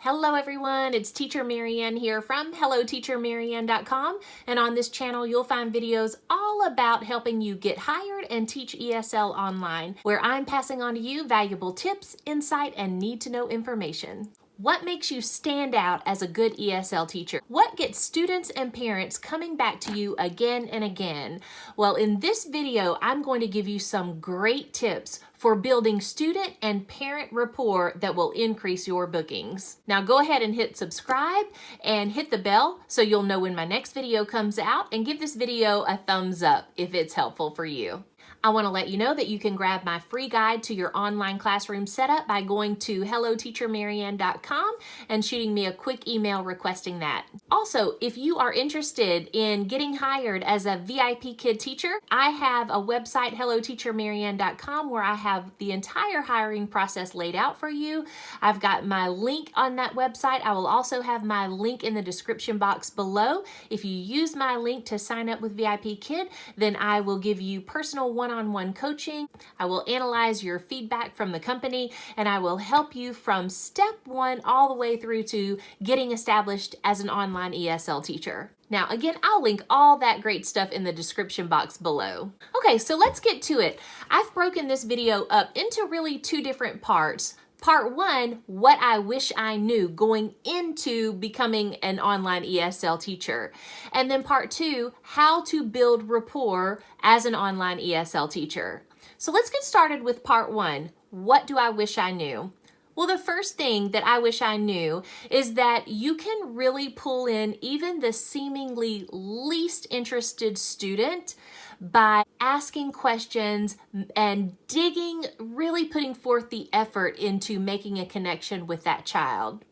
Hello everyone, it's Teacher Marianne here from HelloTeacherMarianne.com, and on this channel you'll find videos all about helping you get hired and teach ESL online, where I'm passing on to you valuable tips, insight, and need-to-know information. What makes you stand out as a good ESL teacher? What gets students and parents coming back to you again and again? Well, in this video, I'm going to give you some great tips for building student and parent rapport that will increase your bookings. Now go ahead and hit subscribe and hit the bell so you'll know when my next video comes out, and give this video a thumbs up if it's helpful for you. I want to let you know that you can grab my free guide to your online classroom setup by going to HelloTeacherMarianne.com and shooting me a quick email requesting that. Also, if you are interested in getting hired as a VIPKID teacher, I have a website, HelloTeacherMarianne.com, where I have the entire hiring process laid out for you. I've got my link on that website. I will also have my link in the description box below. If you use my link to sign up with VIPKID, then I will give you personal one-on-one coaching. I will analyze your feedback from the company, and I will help you from step one all the way through to getting established as an online ESL teacher. Now, again, I'll link all that great stuff in the description box below. Okay, so let's get to it. I've broken this video up into really two different parts. Part one, what I wish I knew going into becoming an online ESL teacher. And then part two, how to build rapport as an online ESL teacher. So let's get started with part one. What do I wish I knew? Well, the first thing that I wish I knew is that you can really pull in even the seemingly least interested student by asking questions and digging, really putting forth the effort into making a connection with that child.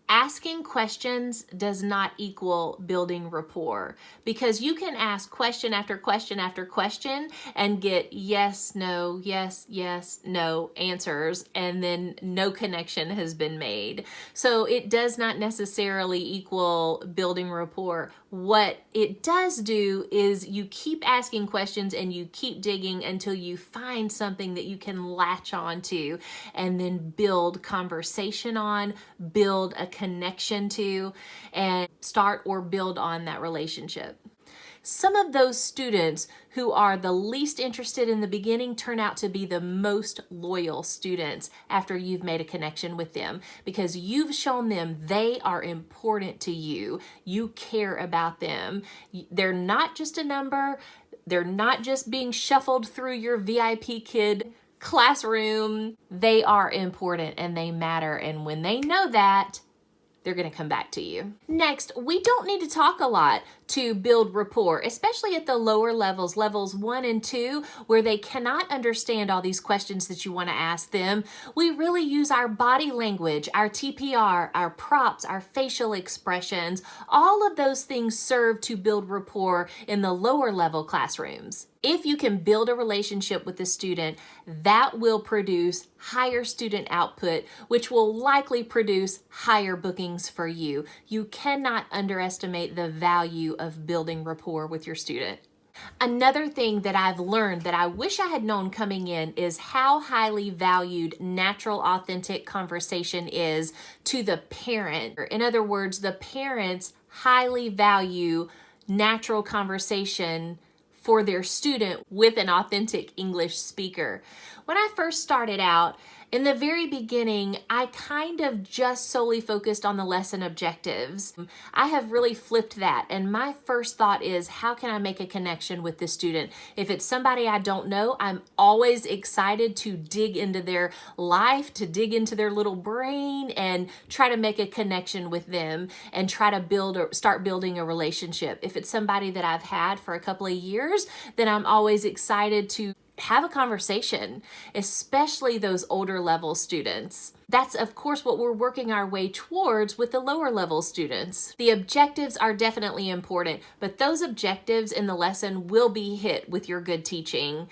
Asking questions does not equal building rapport, because you can ask question after question after question and get yes, no, yes, yes, no answers, and then no connection has been made. So it does not necessarily equal building rapport. What it does do is you keep asking questions and you keep digging until you find something that you can latch on to and then build conversation on, build a connection to, and start or build on that relationship. Some of those students who are the least interested in the beginning turn out to be the most loyal students after you've made a connection with them, because you've shown them they are important to you. You care about them. They're not just a number. They're not just being shuffled through your VIPKID classroom. They are important and they matter. And when they know that, they're going to come back to you. Next, we don't need to talk a lot to build rapport, especially at the lower levels, levels 1 and 2, where they cannot understand all these questions that you want to ask them. We really use our body language, our TPR, our props, our facial expressions. All of those things serve to build rapport in the lower level classrooms. If you can build a relationship with the student, that will produce higher student output, which will likely produce higher bookings for you. You cannot underestimate the value of building rapport with your student. Another thing that I've learned that I wish I had known coming in is how highly valued natural, authentic conversation is to the parent. In other words, the parents highly value natural conversation for their student with an authentic English speaker. When I first started out, in the very beginning, I kind of just solely focused on the lesson objectives. I have really flipped that, and my first thought is, how can I make a connection with the student? If it's somebody I don't know, I'm always excited to dig into their life, to dig into their little brain and try to make a connection with them and try to build or start building a relationship. If it's somebody that I've had for a couple of years, then I'm always excited to have a conversation, especially those older level students. That's, of course, what we're working our way towards with the lower level students. The objectives are definitely important, but those objectives in the lesson will be hit with your good teaching.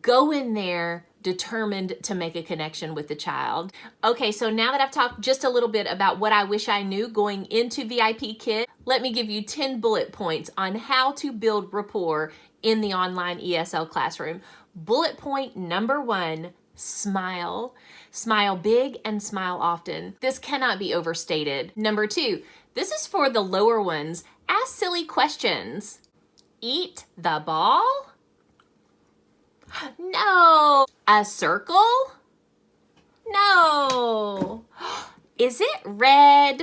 Go in there determined to make a connection with the child. Okay, so now that I've talked just a little bit about what I wish I knew going into VIPKID, let me give you 10 bullet points on how to build rapport in the online ESL classroom. Bullet point number 1, smile. Smile big and smile often. This cannot be overstated. Number 2, this is for the lower ones. Ask silly questions. Eat the ball? No. A circle? No. Is it red?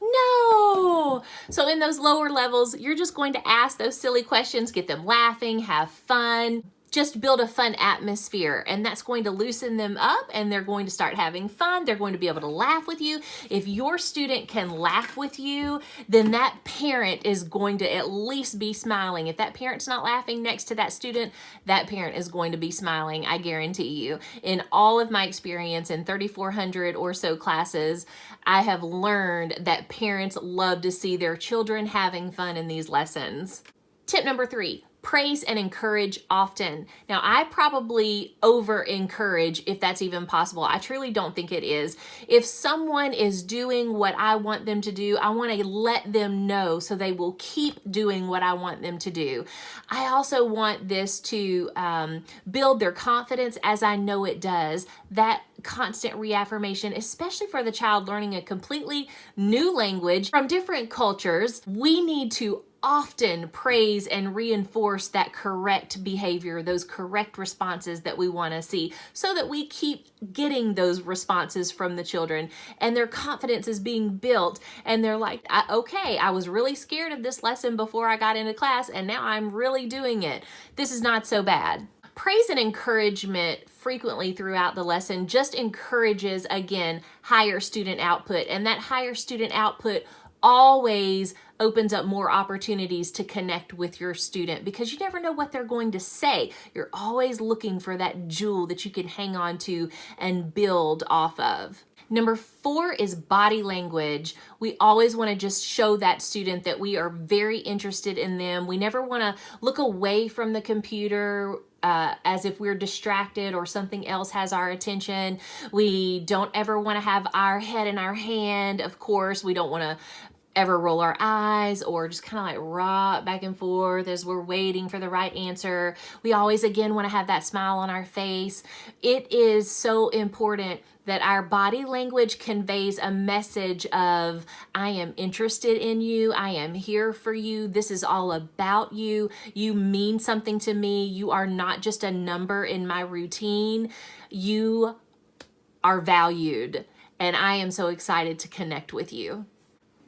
No. So in those lower levels, you're just going to ask those silly questions, get them laughing, have fun. Just build a fun atmosphere, and that's going to loosen them up, and they're going to start having fun. They're going to be able to laugh with you. If your student can laugh with you, then that parent is going to at least be smiling. If that parent's not laughing next to that student, that parent is going to be smiling, I guarantee you. In all of my experience in 3,400 or so classes, I have learned that parents love to see their children having fun in these lessons. Tip number 3. Praise and encourage often. Now, I probably over-encourage if that's even possible. I truly don't think it is. If someone is doing what I want them to do, I want to let them know so they will keep doing what I want them to do. I also want this to build their confidence, as I know it does. That constant reaffirmation, especially for the child learning a completely new language from different cultures, we need to often praise and reinforce that correct behavior, those correct responses that we want to see, so that we keep getting those responses from the children and their confidence is being built, and they're like, okay, I was really scared of this lesson before I got into class, and now I'm really doing it. This is not so bad. Praise and encouragement frequently throughout the lesson just encourages, again, higher student output, and that higher student output always opens up more opportunities to connect with your student, because you never know what they're going to say. You're always looking for that jewel that you can hang on to and build off of. Number 4 is body language. We always want to just show that student that we are very interested in them. We never want to look away from the computer as if we're distracted or something else has our attention. We don't ever want to have our head in our hand. Of course, we don't want to ever roll our eyes or just kind of like rock back and forth as we're waiting for the right answer. We always, again, want to have that smile on our face. It is so important that our body language conveys a message of, I am interested in you, I am here for you, this is all about you, you mean something to me, you are not just a number in my routine, you are valued, and I am so excited to connect with you.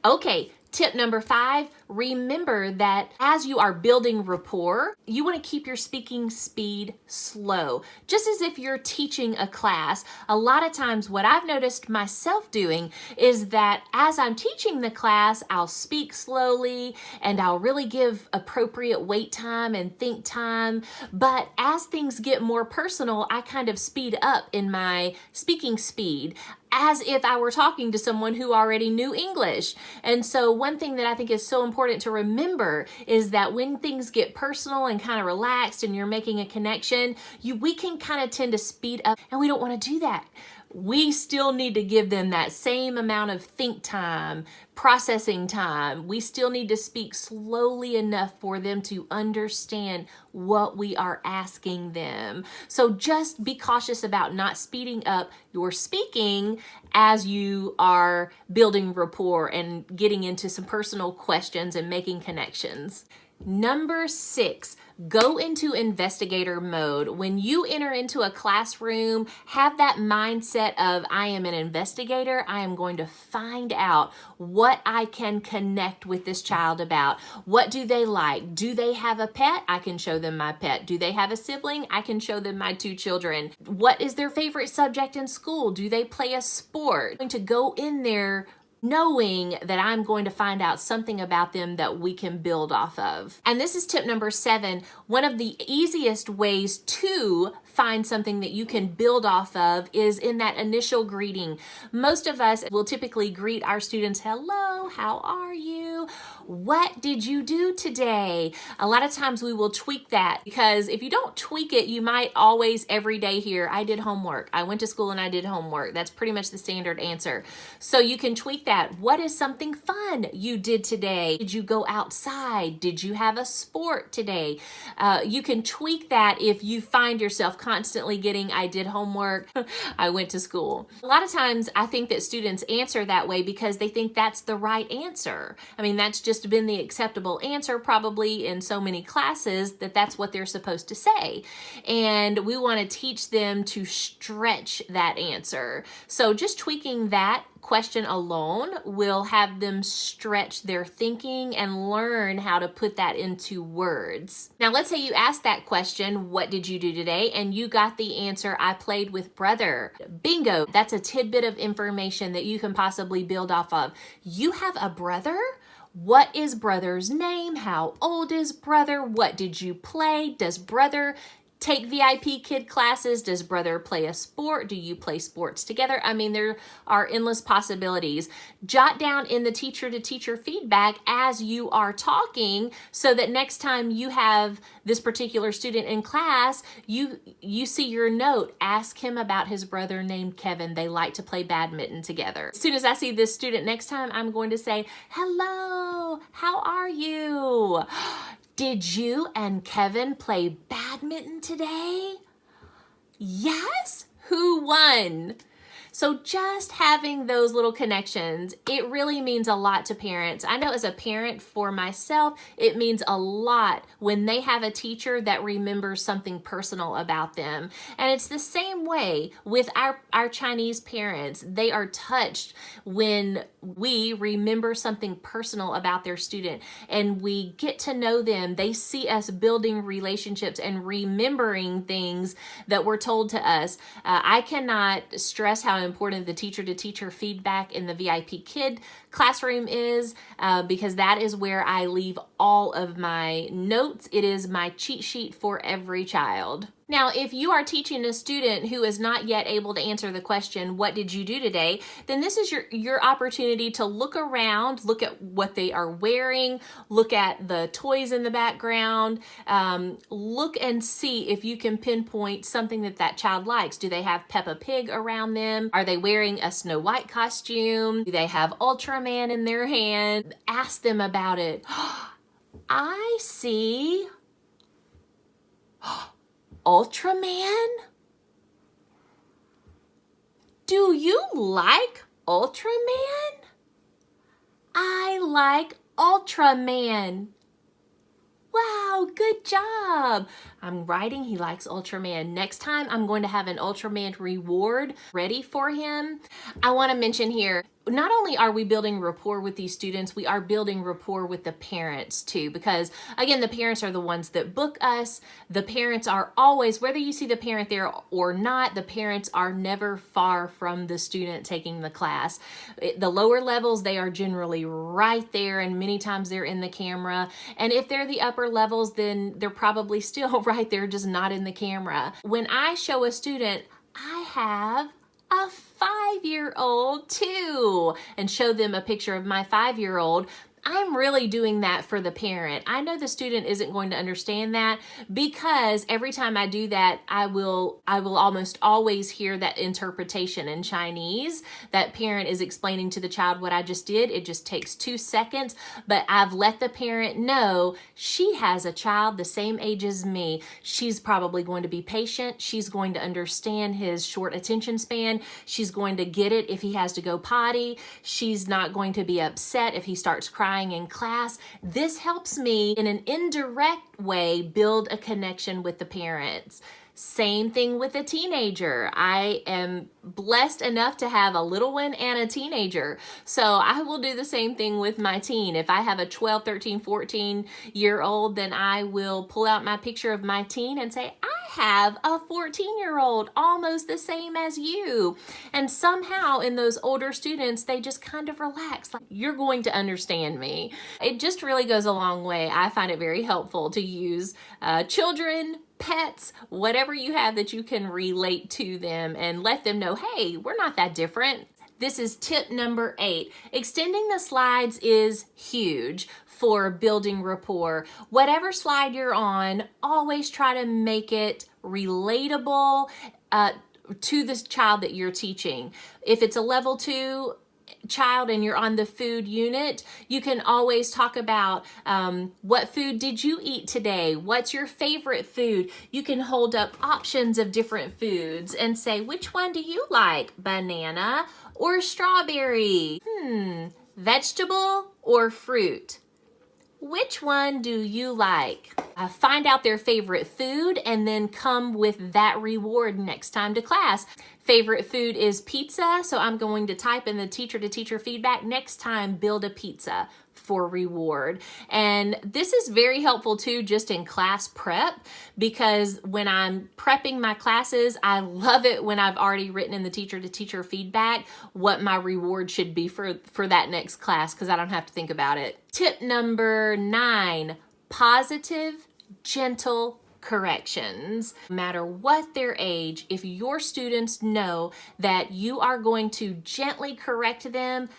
Okay, tip number 5, remember that as you are building rapport, you want to keep your speaking speed slow. Just as if you're teaching a class, a lot of times what I've noticed myself doing is that as I'm teaching the class, I'll speak slowly and I'll really give appropriate wait time and think time. But as things get more personal, I kind of speed up in my speaking speed, as if I were talking to someone who already knew English. And so one thing that I think is so important to remember is that when things get personal and kind of relaxed and you're making a connection, we can kind of tend to speed up, and we don't want to do that. We still need to give them that same amount of think time, processing time. We still need to speak slowly enough for them to understand what we are asking them. So just be cautious about not speeding up your speaking as you are building rapport and getting into some personal questions and making connections. Number 6, go into investigator mode. When you enter into a classroom, have that mindset of, I am an investigator. I am going to find out what I can connect with this child about. What do they like? Do they have a pet? I can show them my pet. Do they have a sibling? I can show them my 2 children. What is their favorite subject in school? Do they play a sport? I'm going to go in there knowing that I'm going to find out something about them that we can build off of. And this is tip number 7. One of the easiest ways to find something that you can build off of is in that initial greeting. Most of us will typically greet our students, hello, how are you? What did you do today? A lot of times we will tweak that, because if you don't tweak it, you might always every day hear, I did homework. I went to school and I did homework. That's pretty much the standard answer. So you can tweak that that. What is something fun you did today? Did you go outside? Did you have a sport today? You can tweak that if you find yourself constantly getting, I did homework, I went to school. A lot of times I think that students answer that way because they think that's the right answer. I mean, that's just been the acceptable answer probably in so many classes that that's what they're supposed to say. And we want to teach them to stretch that answer. So just tweaking that question alone will have them stretch their thinking and learn how to put that into words. Now, let's say you asked that question, what did you do today? And you got the answer, I played with brother. Bingo, that's a tidbit of information that you can possibly build off of. You have a brother? What is brother's name? How old is brother? What did you play? Does brother take VIPKID classes? Does brother play a sport? Do you play sports together? I mean, there are endless possibilities. Jot down in the teacher-to-teacher feedback as you are talking so that next time you have this particular student in class, you see your note, ask him about his brother named Kevin. They like to play badminton together. As soon as I see this student next time, I'm going to say, hello, how are you? Did you and Kevin play badminton today? Yes? Who won? So just having those little connections, it really means a lot to parents. I know as a parent for myself, it means a lot when they have a teacher that remembers something personal about them. And it's the same way with our Chinese parents. They are touched when we remember something personal about their student and we get to know them. They see us building relationships and remembering things that were told to us. I cannot stress how important the teacher-to-teacher feedback in the VIPKID classroom is because that is where I leave all of my notes. It is my cheat sheet for every child. Now, if you are teaching a student who is not yet able to answer the question, what did you do today? Then this is your opportunity to look around, look at what they are wearing, look at the toys in the background, look and see if you can pinpoint something that child likes. Do they have Peppa Pig around them? Are they wearing a Snow White costume? Do they have Ultraman in their hand? Ask them about it. I see Ultraman? Do you like Ultraman? I like Ultraman. Wow, good job. I'm writing he likes Ultraman. Next time I'm going to have an Ultraman reward ready for him. I want to mention here, not only are we building rapport with these students, we are building rapport with the parents too, because again, the parents are the ones that book us. The parents are always, whether you see the parent there or not, the parents are never far from the student taking the class. The lower levels, they are generally right there, and many times they're in the camera. And if they're the upper levels, then they're probably still right there, just not in the camera. When I show a student, I have a 5-year-old too, and show them a picture of my 5-year-old, I'm really doing that for the parent. I know the student isn't going to understand that because every time I do that, I will almost always hear that interpretation in Chinese. That parent is explaining to the child what I just did. It just takes 2 seconds, but I've let the parent know she has a child the same age as me. She's probably going to be patient. She's going to understand his short attention span. She's going to get it if he has to go potty. She's not going to be upset if he starts crying in class. This helps me in an indirect way build a connection with the parents. Same thing with a teenager. I am blessed enough to have a little one and a teenager. So I will do the same thing with my teen. If I have a 12, 13, 14-year-old, then I will pull out my picture of my teen and say, I have a 14-year-old almost the same as you. And somehow in those older students, they just kind of relax. Like, you're going to understand me. It just really goes a long way. I find it very helpful to use children, pets, whatever you have that you can relate to them and let them know, hey, we're not that different. This is tip number 8. Extending the slides is huge for building rapport. Whatever slide you're on, always try to make it relatable to this child that you're teaching. If it's a level 2, child and you're on the food unit, you can always talk about what food did you eat today? What's your favorite food? You can hold up options of different foods and say, which one do you like? Banana or strawberry? Vegetable or fruit? Which one do you like? Find out their favorite food and then come with that reward next time to class. Favorite food is pizza, so I'm going to type in the teacher-to-teacher feedback. Next time, build a pizza for reward. And this is very helpful too, just in class prep, because when I'm prepping my classes, I love it when I've already written in the teacher-to-teacher feedback what my reward should be for that next class, because I don't have to think about it. Tip number 9, positive, gentle corrections. No matter what their age, if your students know that you are going to gently correct them,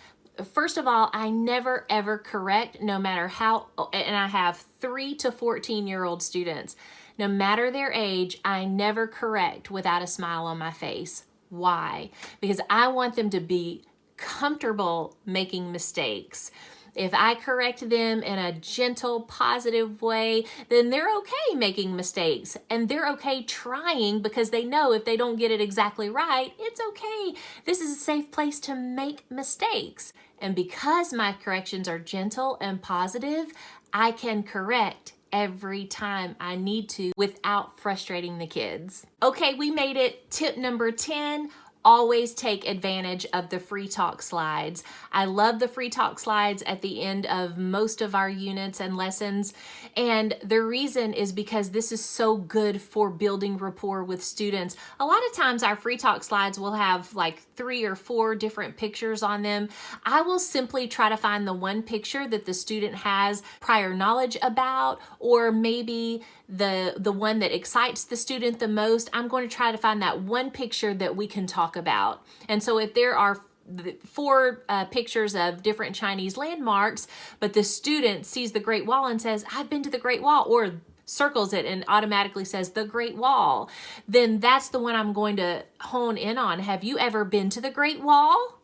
first of all, I never ever correct, no matter how, and I have 3 to 14-year-old students. No matter their age, I never correct without a smile on my face. Why? Because I want them to be comfortable making mistakes. If I correct them in a gentle, positive way, then they're okay making mistakes and they're okay trying, because they know if they don't get it exactly right, it's okay. This is a safe place to make mistakes. And because my corrections are gentle and positive, I can correct every time I need to without frustrating the kids. Okay, we made it. Tip number 10. Always take advantage of the free talk slides. I love the free talk slides at the end of most of our units and lessons. And the reason is because this is so good for building rapport with students. A lot of times our free talk slides will have like 3 or 4 different pictures on them. I will simply try to find the one picture that the student has prior knowledge about, or maybe the one that excites the student the most. I'm going to try to find that one picture that we can talk about. And so if there are 4 pictures of different Chinese landmarks, but the student sees the Great Wall and says, I've been to the Great Wall, or circles it and automatically says the Great Wall, then that's the one I'm going to hone in on. Have you ever been to the Great Wall?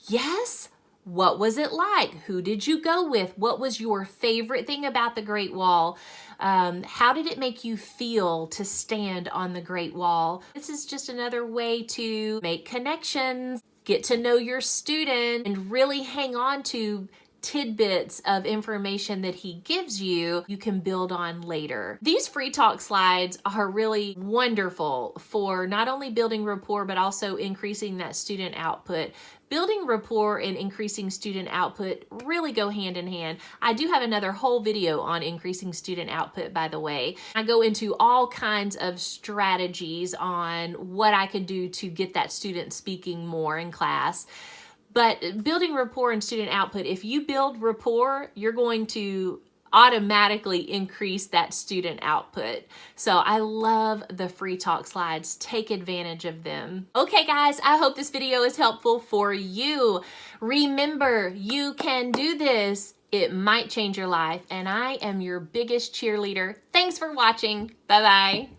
Yes. What was it like? Who did you go with? What was your favorite thing about the Great Wall? How did it make you feel to stand on the Great Wall? This is just another way to make connections, get to know your student, and really hang on to tidbits of information that he gives you can build on later. These free talk slides are really wonderful for not only building rapport, but also increasing that student output. Building rapport and increasing student output really go hand in hand. I do have another whole video on increasing student output, by the way. I go into all kinds of strategies on what I can do to get that student speaking more in class. But building rapport and student output, if you build rapport, you're going to automatically increase that student output. So I love the free talk slides. Take advantage of them. Okay, guys, I hope this video is helpful for you. Remember, you can do this. It might change your life, and I am your biggest cheerleader. Thanks for watching. Bye-bye.